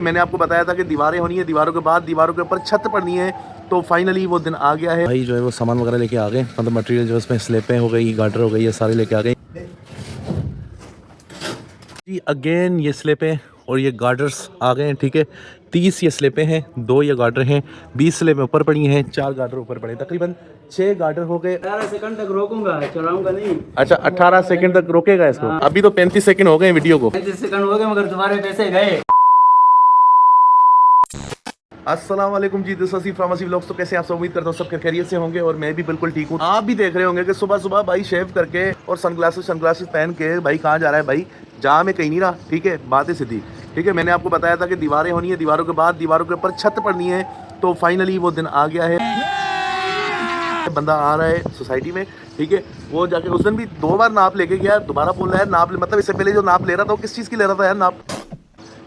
मैंने आपको बताया था कि दीवारें होनी है, दीवारों के बाद दीवारों के ऊपर छत पड़नी है, तो फाइनली वो दिन आ गया है। भाई जो है वो सामान वगैरह लेके आ गए, मतलब मटेरियल जो इसमें स्लेपें हो गई, गार्डर हो गई, ये सारे लेके आ गए जी। अगेन ये स्लेपें और ये गार्डर्स आ गए हैं, ठीक है। 30 ये स्लेपें हैं, 2 ये गार्डर हैं, 20 स्लेपें ऊपर पड़ी हैं, 4 गार्डर ऊपर पड़े, तकरीबन 6 गार्डर हो गए। 18 सेकंड तक रोकूंगा, चलाऊंगा नहीं। अच्छा 18 सेकंड तक रोकेगा इसको? हाँ। अभी तो 35 सेकंड हो गए वीडियो को। 35 सेकंड हो गए मगर तुम्हारे पैसे गए। अस्सलाम वालेकुम जी, दिस वसीफ फ्रॉम वसीफ व्लॉग्स। तो कैसे आप सब? उम्मीद करता हूँ सब खैरियत से होंगे और मैं भी बिल्कुल ठीक हूँ। आप भी देख रहे होंगे कि सुबह सुबह भाई शेव करके और सनग्लासेस पहन के भाई कहाँ जा रहा है भाई? जहाँ मैं कहीं नहीं रहा, ठीक है, बात है सीधी, ठीक है। मैंने आपको बताया था कि दीवारें होनी है, दीवारों के बाद दीवारों के ऊपर छत पड़नी है, तो फाइनली वो दिन आ गया है। बंदा आ रहा है सोसाइटी में, ठीक है। वो जाके उस दिन भी 2 बार नाप लेके गया, दोबारा बोल रहा है नाप ले, मतलब इससे पहले जो नाप ले रहा था वो किस चीज़ की ले रहा था यार नाप?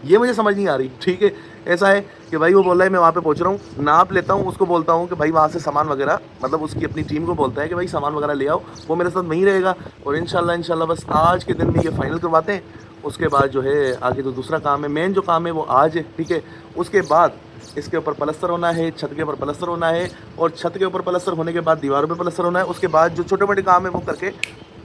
ये मुझे समझ नहीं आ रही, ठीक है। ऐसा है कि भाई वो बोल रहा है मैं वहाँ पे पहुँच रहा हूँ, नाप लेता हूँ, उसको बोलता हूँ कि भाई वहाँ से सामान वगैरह, मतलब उसकी अपनी टीम को बोलता है कि भाई सामान वगैरह ले आओ, वो मेरे साथ वहीं रहेगा और इंशाल्लाह बस आज के दिन में ये फाइनल करवाते हैं। उसके बाद जो है आगे जो दूसरा काम है, मेन जो काम है वो आज है, ठीक है। उसके बाद इसके ऊपर प्लस्तर होना है, छत के ऊपर प्लस्तर होना है और छत के ऊपर प्लस्तर होने के बाद दीवारों पे प्लस्तर होना है। उसके बाद जो छोटे मोटे काम है वो करके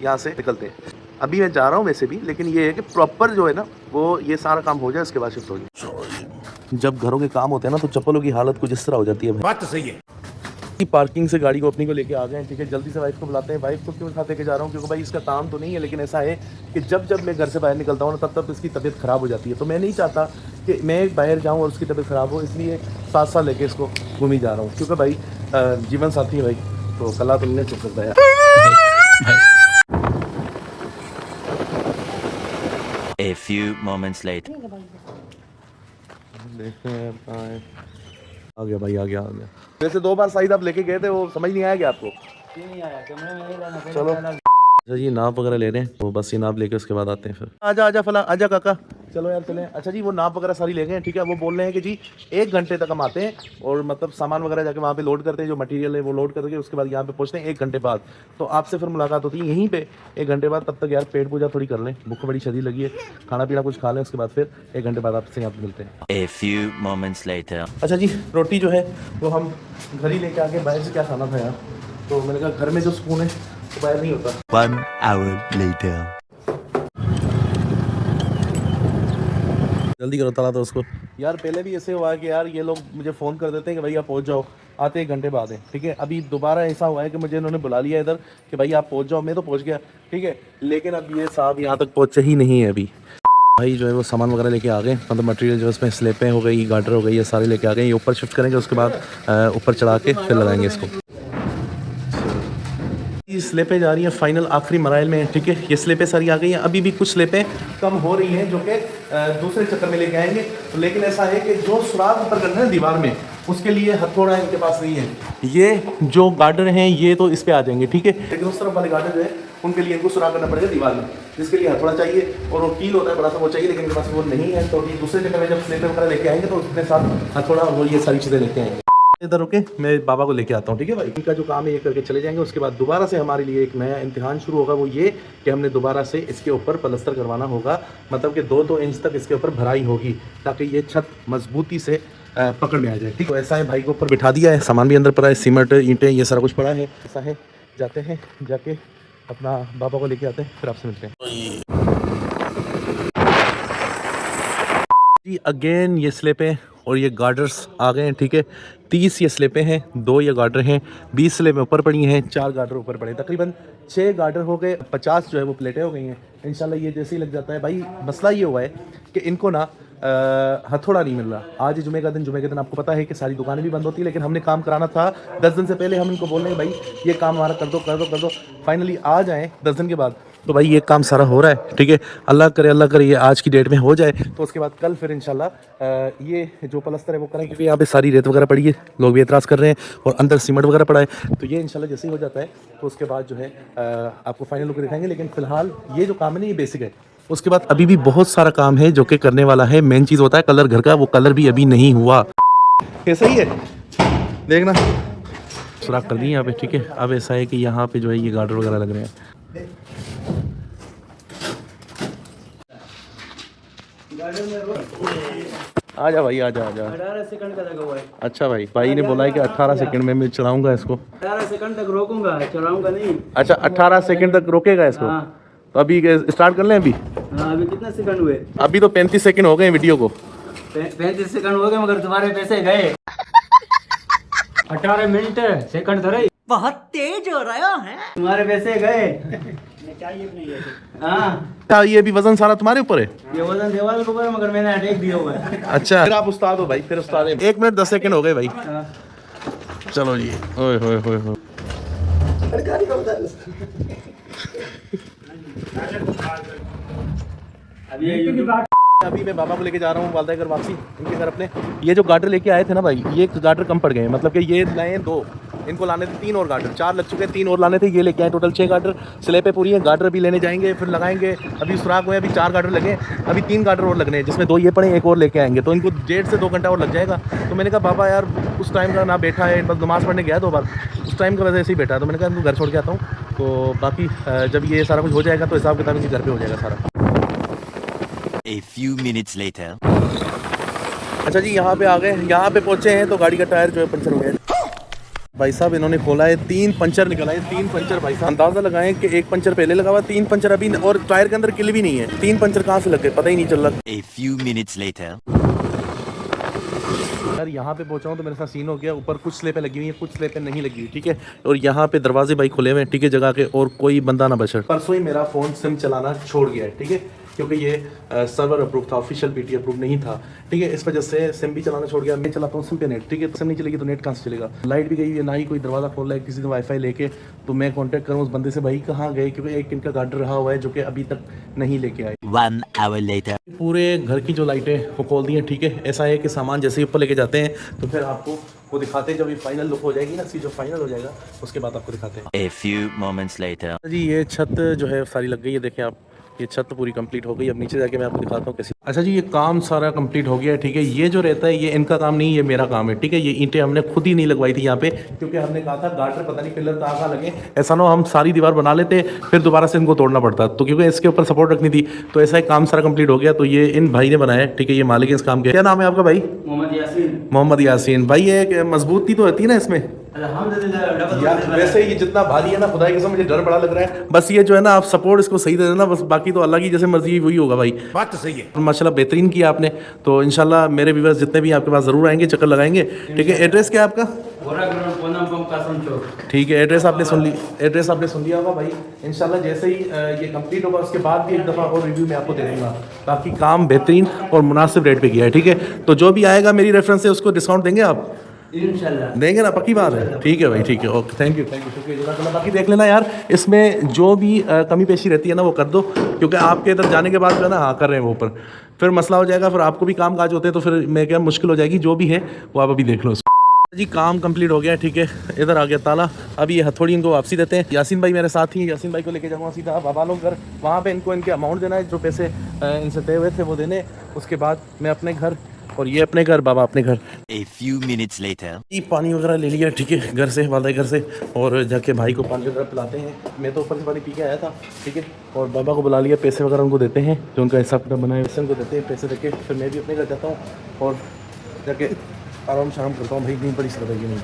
यहाँ से निकलते हैं। अभी मैं जा रहा हूँ वैसे भी, लेकिन ये है कि प्रॉपर जो है ना वो ये सारा काम हो जाए उसके बाद शिफ्ट हो जाए। जब घरों के काम होते हैं ना तो चप्पलों की हालत कुछ इस तरह हो जाती है। बात तो सही है। पार्किंग से गाड़ी को अपनी को लेके आ गए हैं, ठीक है। जल्दी से वाइफ को बुलाते हैं। वाइफ को क्यों साथ लेके जा रहा हूँ? क्योंकि भाई इसका काम तो नहीं है, लेकिन ऐसा है कि जब मैं घर से बाहर निकलता हूँ ना तब इसकी तबीयत ख़राब हो जाती है। तो मैं नहीं चाहता कि मैं बाहर जाऊँ और उसकी तबीयत ख़राब हो, इसलिए साथ लेके इसको घूम ही जा रहा हूँ। क्योंकि भाई जीवन साथी है भाई, तो कला तो नहीं चुप सकता यार। A few moments later. देखते हैं कहाँ है। आ गया भाई, आ गया। वैसे 2 बार शायद आप लेके गए थे, वो समझ नहीं आया क्या आपको? नहीं आया, कैमरे में नहीं रहना। चलो अच्छा जी, नाप वगैरह ले रहे हैं, तो बस ये नाप लेके उसके बाद आते हैं फिर। आजा फला, आजा काका, चलो यार चलें। अच्छा जी, वो नाप वगैरह सारी ले गए हैं, ठीक है। वो बोल रहे हैं कि जी 1 घंटे तक हम आते हैं और मतलब सामान वगैरह जाके वहाँ पे लोड करते हैं, जो मटेरियल है वो लोड करके उसके बाद यहाँ पे पहुँचते हैं 1 घंटे बाद। तो आपसे फिर मुलाकात होती है यहीं पे 1 घंटे बाद। तब तक यार पेट पूजा थोड़ी कर लें, भूख बड़ी शदीद लगी है, खाना पीना कुछ खा लें, उसके बाद फिर 1 घंटे बाद आपसे यहाँ पे मिलते हैं। A few moments later. अच्छा जी, रोटी जो है वो हम घर ही लेके आके, बाहर से क्या खाना था यार, तो मैंने कहा घर में जो सुकून है वो बाहर नहीं होता। 1 hour later. जल्दी करो, तला तो उसको यार। पहले भी ऐसे हुआ है कि यार ये लोग मुझे फ़ोन कर देते हैं कि भाई आप पहुंच जाओ, आते 1 घंटे बाद है, ठीक है। अभी दोबारा ऐसा हुआ है कि मुझे इन्होंने बुला लिया इधर कि भाई आप पहुंच जाओ। मैं तो पहुंच गया, ठीक है, लेकिन अब ये साहब यहाँ तक पहुँचे ही नहीं है अभी। भाई जो है वो सामान वगैरह लेके आ गए, मतलब मटेरियल जो इसमें स्लेपें हो गई, गार्डर हो गई, ये सारे लेके आ गए। ये ऊपर शिफ्ट करेंगे, उसके बाद ऊपर चढ़ा के फिर लगाएंगे इसको। ये स्लेपें जा रही हैं फाइनल आखिरी मराइल में, ठीक है। ये स्लेपें सारी आ गई हैं, अभी भी कुछ स्लेपें कम हो रही हैं जो कि दूसरे चक्कर में लेके आएंगे। तो लेकिन ऐसा है कि जो सुराख ऊपर करना है दीवार में, उसके लिए हथौड़ा इनके पास नहीं है। ये जो गार्डर हैं ये तो इस पे आ जाएंगे, ठीक है, लेकिन उस तरफ वाले गार्डर जो है उनके लिए इनको सुराख करना पड़ेगा दीवार में, जिसके लिए हथौड़ा चाहिए और वो कील होता है बड़ा सा, वो चाहिए, लेकिन इनके पास वो नहीं है। तो दूसरे जगह में जब स्लेपें वगैरह लेके आएंगे तो उसके साथ हथौड़ा और ये सारी चीज़ें लेके आएंगे। इधर रुके, मैं बाबा को लेके आता हूँ, ठीक है भाई। इनका जो काम है ये करके चले जाएंगे। उसके बाद दोबारा से हमारे लिए एक नया इम्तिहान शुरू होगा, वो ये कि हमने दोबारा से इसके ऊपर प्लस्तर करवाना होगा, मतलब कि 2-2 इंच तक इसके ऊपर भराई होगी ताकि ये छत मजबूती से पकड़ में आ जाए, ठीक। तो ऐसा है, भाई को ऊपर बिठा दिया है, सामान भी अंदर पड़ा है, सीमेंट ईंटें ये सारा कुछ पड़ा है। ऐसा है, जाते हैं, जाके अपना बाबा को लेके आते हैं, फिर आपसे मिलते हैं जी। अगेन ये स्लेपें और ये गार्डर्स आ गए हैं, ठीक है। 30 ये स्लेपें हैं, 2 ये गार्डर हैं, 20 स्लेपें ऊपर पड़ी हैं, 4 गार्डर ऊपर पड़े, तकरीबन 6 गार्डर हो गए, 50 जो है वो प्लेटें हो गई हैं। इंशाल्लाह ये जैसे ही लग जाता है भाई। मसला ये हुआ है कि इनको ना हथौड़ा नहीं मिल रहा। आज जुमे का दिन, जुमे के दिन आपको पता है कि सारी दुकानें भी बंद होती है, लेकिन हमने काम कराना था 10 दिन से पहले। हम इनको बोल रहे हैं भाई ये काम हमारा कर दो। फाइनली आ जाएँ 10 दिन के बाद, तो भाई ये काम सारा हो रहा है, ठीक है। अल्लाह करे ये आज की डेट में हो जाए, तो उसके बाद कल फिर इंशाल्लाह ये जो प्लस्तर है वो करें, क्योंकि यहाँ पे सारी रेत वगैरह पड़ी है, लोग भी एतराज़ कर रहे हैं, और अंदर सीमेंट वगैरह पड़ा है। तो ये इंशाल्लाह जैसे ही हो जाता है तो उसके बाद जो है आपको फाइनल लुक दिखाएंगे। लेकिन फिलहाल ये जो काम है ना ये बेसिक है। उसके बाद अभी भी बहुत सारा काम है जो कि करने वाला है। मेन चीज़ होता है कलर घर का, वो कलर भी अभी नहीं हुआ। कैसा ही है देखना, सुराख कर दी यहाँ पे, ठीक है। अब ऐसा है कि यहाँ पे जो है ये गार्डर वगैरह लग रहे हैं। आजा भाई आजा आजा। 18 सेकंड का लगा हुआ है। अच्छा भाई, भाई ने बोला है कि 18 सेकंड में मैं चलाऊंगा इसको। 18 सेकंड तक रोकूंगा, चलाऊंगा नहीं। अच्छा 18 सेकंड तक रोकेगा इसको। हाँ तो अभी स्टार्ट कर लें अभी। हाँ, अभी कितने सेकंड हुए? अभी तो 35 सेकंड हो गए वीडियो को। 35 सेकंड हो गए मगर तुम्हारे पैसे गए। 18 मिनट सेकंड तो रही। बहुत तेज हो रहा है। तुम्हारे पैसे गए। हाँ, अच्छा ये भी वजन सारा तुम्हारे ऊपर है। ये वजन दीवार के ऊपर है, मगर मैंने अटैक दिया हुआ है। अच्छा फिर आप उस्ताद हो भाई, फिर उस्ताद है। 1 मिनट 10 सेकंड हो गए भाई। हाँ। चलो जी। ओए होए होए होए। अभी मैं बाबा को लेके जा रहा हूँ वालदा घर वापसी इनके घर अपने। ये जो गार्डर लेके आए थे ना भाई, ये गार्डर कम पड़ गए, मतलब कि ये लाए 2, इनको लाने थे 3 और गार्डर, 4 लग चुके हैं, 3 और लाने थे। ये लेके आए टोटल 6 गार्डर। स्लेपें पूरी हैं, गार्डर भी लेने जाएंगे फिर लगाएंगे। अभी सुराख हुए, अभी 4 गार्डर लगे, अभी 3 गार्डर और लगने हैं, जिसमें 2 ये पड़े, 1 और लेके आएंगे। तो इनको 1.5 से 2 घंटा और लग जाएगा। तो मैंने कहा बाबा यार उस टाइम का ना बैठा है, बस नमाज़ पढ़ने गया 2 बार, उस टाइम का वजह से ही बैठा है। तो मैंने कहा इनको घर छोड़ के आता हूँ। तो बाकी जब ये सारा कुछ हो जाएगा तो हिसाब किताब इनके घर पर हो जाएगा सारा। A few minutes later. अच्छा जी यहाँ पे आ गए, यहाँ पे पहुँचे हैं तो गाड़ी का टायर जो है पंचर हो गया भाई साहब। इन्होंने खोला है, 3 पंचर निकला है, 3 पंचर भाई साहब। अंदाज़ा लगाएं कि 1 पंचर पहले लगा हुआ, 3 पंचर अभी, और टायर के अंदर किल भी नहीं है। 3 पंचर कहाँ से लग गए पता ही नहीं चल रहा। A few minutes later. यार यहाँ पे पहुँचा हूँ तो मेरे साथ सीन हो गया। ऊपर कुछ स्लेपें लगी हुई हैं, कुछ स्लेपें नहीं लगी हुई, ठीक है। और यहाँ पे दरवाजे भाई खुले हुए हैं, ठीक है, जगह के, और कोई बंदा ना बचा। परसों ही मेरा फ़ोन सिम चलाना छोड़ गया है, ठीक है, क्योंकि ये सर्वर अप्रूव था, ऑफिशियल पीटी अप्रूव नहीं था, ठीक है। इस वजह से सिम भी चलाना छोड़ गया। मैं चलाता हूँ सिम पे नेट, ठीक है। सिम नहीं चलेगी तो नेट कहाँ से चलेगा। लाइट भी गई है, ना ही कोई दरवाज़ा खोल रहा है किसी ने वाईफाई लेके। तो मैं कांटेक्ट करूँ उस बंदे से, भाई कहाँ गए, क्योंकि एक इनका गार्डर रहा हुआ है जो कि अभी तक नहीं लेके आए। 1 hour later. पूरे घर की जो लाइटें वो खोल दी हैं, ठीक है। ऐसा है कि सामान जैसे ही ऊपर लेके जाते हैं तो फिर आपको वो दिखाते हैं। जब ये फाइनल लुक हो जाएगी ना, इसकी जो फाइनल हो जाएगा उसके बाद आपको दिखाते हैं। A few moments later. जी ये छत जो है सारी लग गई है, देखें आप, ये छत पूरी कंप्लीट हो गई। अब नीचे जाके मैं आपको दिखाता हूँ कैसी। अच्छा जी ये काम सारा कंप्लीट हो गया है, ठीक है। ये जो रहता है ये इनका काम नहीं, ये मेरा काम है, ठीक है। ये ईंटें हमने खुद ही नहीं लगवाई थी यहाँ पे, क्योंकि हमने कहा था गार्डर पता नहीं पिलर कहाँ लगे, ऐसा ना हम सारी दीवार बना लेते फिर दोबारा से इनको तोड़ना पड़ता। तो क्योंकि इसके ऊपर सपोर्ट रखनी थी, तो ऐसा ही काम सारा कंप्लीट हो गया। तो ये इन भाई ने बनाया, ठीक है, ये मालिक है इस काम के। क्या नाम है आपका भाई? मोहम्मद यासीन। मोहम्मद यासीन भाई। ये मजबूती तो होती है ना इसमें अल्हम्दुलिल्लाह, डबल यार, वैसे ये जितना भारी है ना, खुदा की कसम मुझे डर बड़ा लग रहा है। बस ये जो है ना, आप सपोर्ट इसको सही दे देना बस, बाकी तो अल्लाह की जैसे मर्जी वही होगा भाई। बात तो सही है। माशाल्लाह बेहतरीन किया आपने। तो इंशाल्लाह मेरे व्यूअर्स जितने भी आपके पास ज़रूर आएंगे, चक्कर लगाएंगे, ठीक है। एड्रेस क्या है आपका? ठीक है, एड्रेस आपने सुन ली, एड्रेस आपने सुन लिया होगा भाई। इंशाल्लाह जैसे ही ये कंप्लीट होगा उसके बाद भी एक दफ़ा और रिव्यू मैं आपको दे दूँगा। बाकी काम बेहतरीन और मुनासिब रेट पे किया है, ठीक है। तो जो भी आएगा मेरी रेफरेंस से उसको डिस्काउंट देंगे आप? इंशाल्लाह देंगे ना, पक्की बात है। ठीक है भाई, ठीक है, ओके, थैंक यू शुक्रिया जज़ाकल्लाह। बाकी देख लेना यार, इसमें जो भी कमी पेशी रहती है ना वो कर दो, क्योंकि आपके इधर जाने के बाद जो है ना, हाँ कर रहे हैं वो ऊपर, फिर मसला हो जाएगा, फिर आपको भी काम काज होते हैं, तो फिर मैं क्या मुश्किल हो जाएगी। जो भी है वो आप अभी देख लो जी। काम कंप्लीट हो गया, ठीक है। इधर आ गया ताला। अब ये हथौड़ी इनको वापसी देते हैं। यासीन भाई मेरे साथ ही, यासीन भाई को लेके जाऊँगा सीधा बाबा लोग घर। वहाँ पे इनको इनके अमाउंट देना है, जो पैसे इनसे तय हुए थे वो देने। उसके बाद मैं अपने घर, और ये अपने घर, बाबा अपने घर। A few minutes later. ये पानी वगैरह ले लिया, ठीक है, घर से, वाले घर से, और जाके भाई को पानी वगैरह पिलाते हैं। मैं तो ऊपर से पानी पी के आया था, ठीक है। और बाबा को बुला लिया, पैसे वगैरह उनको देते हैं, जो उनका हिसाब किताब बनाए वैसे उनको देते हैं। पैसे देके फिर मैं भी अपने घर जाता हूँ और जाके आराम शाम करता हूँ भाई। नहीं बड़ी सर नहीं,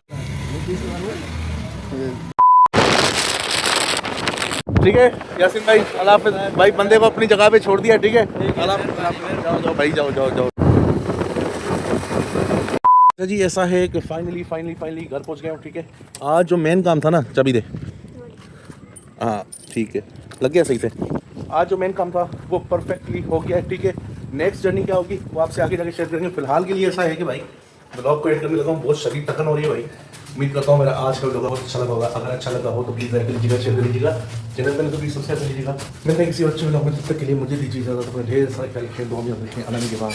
ठीक है। यासीन भाई अल्लाह हाफ़िज़ भाई, बंदे को अपनी जगह पे छोड़ दिया, ठीक है। अल्लाह हाफ़िज़, जाओ जाओ भाई, जाओ जाओ जाओ। अच्छा जी ऐसा है कि फाइनली घर पहुंच गए हूँ, ठीक है। आज जो मेन काम था ना, चाबी दे, हाँ ठीक है, लग गया सही से। आज जो मेन काम था वो परफेक्टली हो गया है, ठीक है। नेक्स्ट जर्नी क्या होगी वो आपसे आगे जाके शेयर करेंगे। फिलहाल के लिए ऐसा है कि भाई ब्लॉग को एड करने लगा हूँ, बहुत शरीर थकन हो रही है भाई। उम्मीद करता हूँ मेरा आज का ब्लॉग बहुत अच्छा लगा होगा। अगर अच्छा लगा हो तो प्लीज़ लाइक कीजिएगा, शेयर कर लीजिएगा, चैनल पर तो प्लीज़ सब्सक्राइब कर लीजिएगा। मिलते हैं किसी अच्छे ब्लॉग में, तब तक के लिए मुझे दीजिए इजाज़त। ढेर सारे ख्याल रखें, दुआ में रखें। अल्लाह के बाद